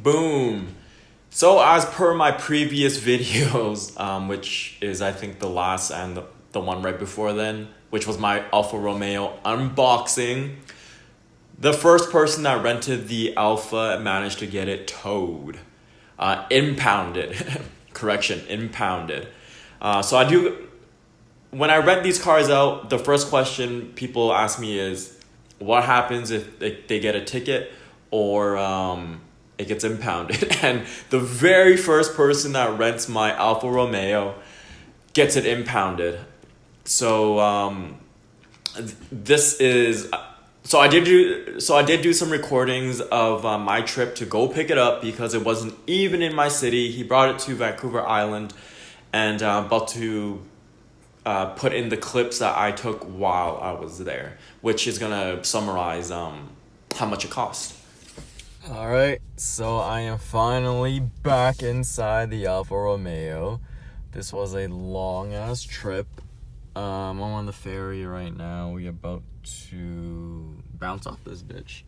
Boom. So as per my previous videos, which is I think the last and the one right before then, which was my Alfa Romeo unboxing, the first person that rented the Alfa managed to get it towed. Impounded. Correction, impounded. When I rent these cars out, the first question people ask me is, what happens if they get a ticket or it gets impounded? And the very first person that rents my Alfa Romeo gets it impounded. So this is so I did do some recordings of my trip to go pick it up because it wasn't even in my city. He brought it to Vancouver Island, and about to put in the clips that I took while I was there, which is gonna summarize how much it cost. Alright, so I am finally back inside the Alfa Romeo. This was a long ass trip. I'm on the ferry right now. We're about to bounce off this bitch.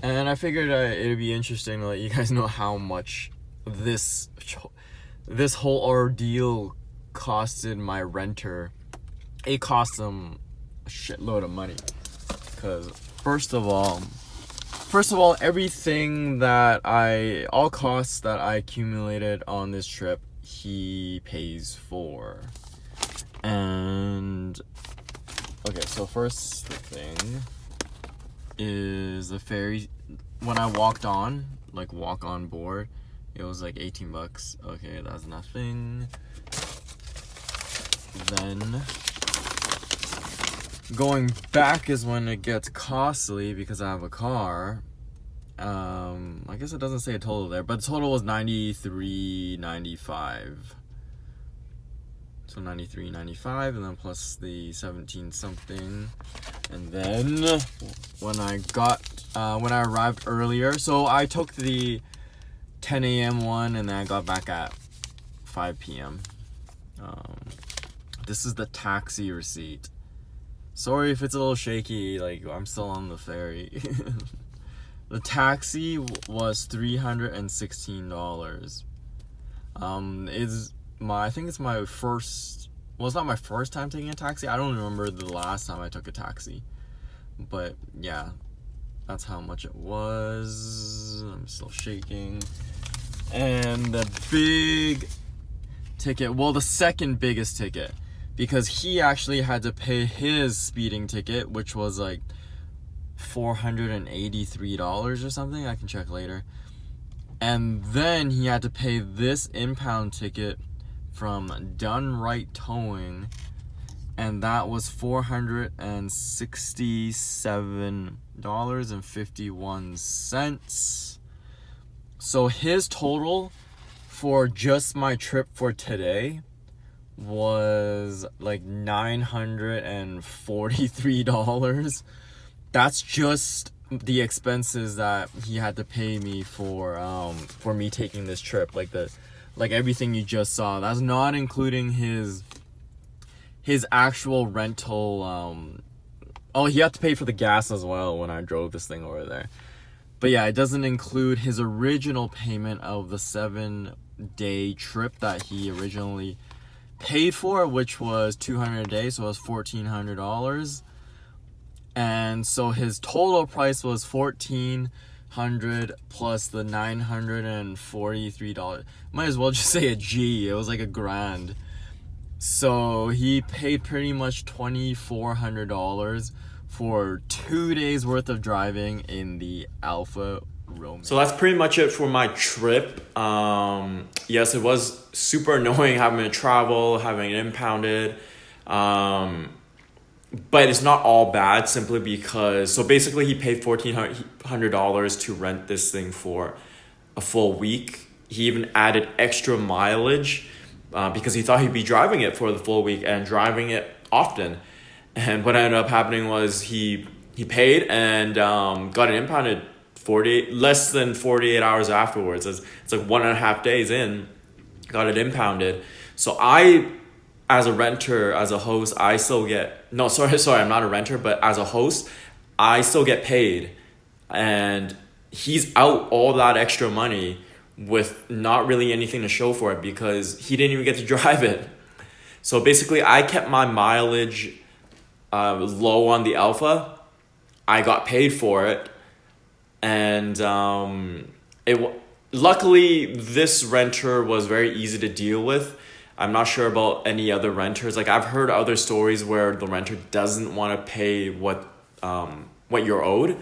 And I figured it'd be interesting to let you guys know how much this whole ordeal costed my renter. It cost him a shitload of money. Because first of all, everything all costs that I accumulated on this trip, he pays for. And okay, so first thing is the ferry. When I walk on board, it was like $18. Okay, that's nothing. Then going back is when it gets costly because I have a car. I guess it doesn't say a total there, but the total was $93.95. So $93.95, and then plus the 17 something. And then when I arrived earlier, so I took the 10 a.m. one, and then I got back at 5 p.m. This is the taxi receipt. Sorry if it's a little shaky, like I'm still on the ferry. The taxi was $316. I think it's my first. Well, it's not my first time taking a taxi. I don't remember the last time I took a taxi, but yeah, that's how much it was. I'm still shaking. And the big ticket. Well, the second biggest ticket, because he actually had to pay his speeding ticket, which was like $483 or something. I can check later. And then he had to pay this impound ticket from Done Right Towing, and that was $467.51. So his total for just my trip for today was like $943. That's just the expenses that he had to pay me for me taking this trip, like everything you just saw. That's not including his actual rental. He had to pay for the gas as well when I drove this thing over there. But yeah, it doesn't include his original payment of the 7-day trip that he originally paid for, which was $200 a day, so it was $1,400. And so his total price was $1,400 plus the $943. Might as well just say a G. It was like $1,000. So he paid pretty much $2,400 for 2 days worth of driving in the Alfa Romeo. So that's pretty much it for my trip. Yes, it was super annoying having to travel, having it impounded. But it's not all bad, simply because, so basically he paid $1,400 to rent this thing for a full week. He even added extra mileage because he thought he'd be driving it for the full week and driving it often. And what ended up happening was he paid and got it impounded less than 48 hours afterwards. It's like 1.5 days in, got it impounded. So as a renter, as a host, I still get, no, sorry, I'm not a renter, but as a host, I still get paid. And he's out all that extra money with not really anything to show for it because he didn't even get to drive it. So basically, I kept my mileage low on the Alfa. I got paid for it, and luckily this renter was very easy to deal with. I'm not sure about any other renters. Like I've heard other stories where the renter doesn't want to pay what you're owed,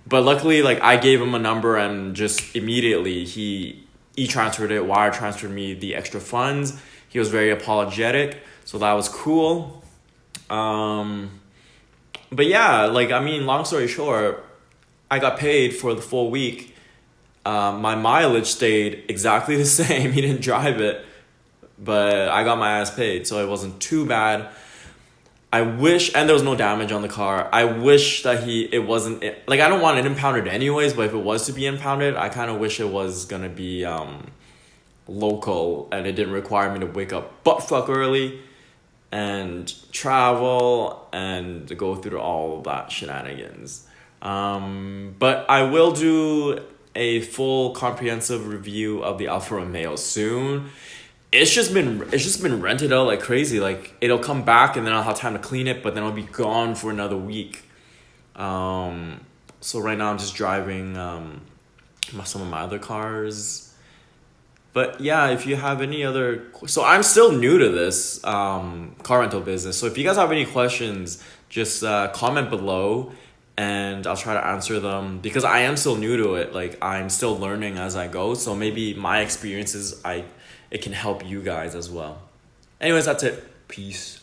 but luckily like I gave him a number and just immediately he e-transferred it, wire transferred me the extra funds. He was very apologetic, so that was cool. But yeah, like I mean, long story short, I got paid for the full week. My mileage stayed exactly the same. He didn't drive it, but I got my ass paid, so it wasn't too bad. I wish, and there was no damage on the car. I wish that it wasn't, like I don't want it impounded anyways, but if it was to be impounded, I kind of wish it was gonna be local and it didn't require me to wake up buttfuck early and travel and go through all of that shenanigans. But I will do a full comprehensive review of the Alfa Romeo soon. It's just been rented out like crazy. Like it'll come back and then I'll have time to clean it, but then it'll be gone for another week. So right now I'm just driving some of my other cars. But yeah, if you have any other... So I'm still new to this car rental business. So if you guys have any questions, just comment below and I'll try to answer them. Because I am still new to it. Like I'm still learning as I go. So maybe my experiences, it can help you guys as well. Anyways, that's it. Peace.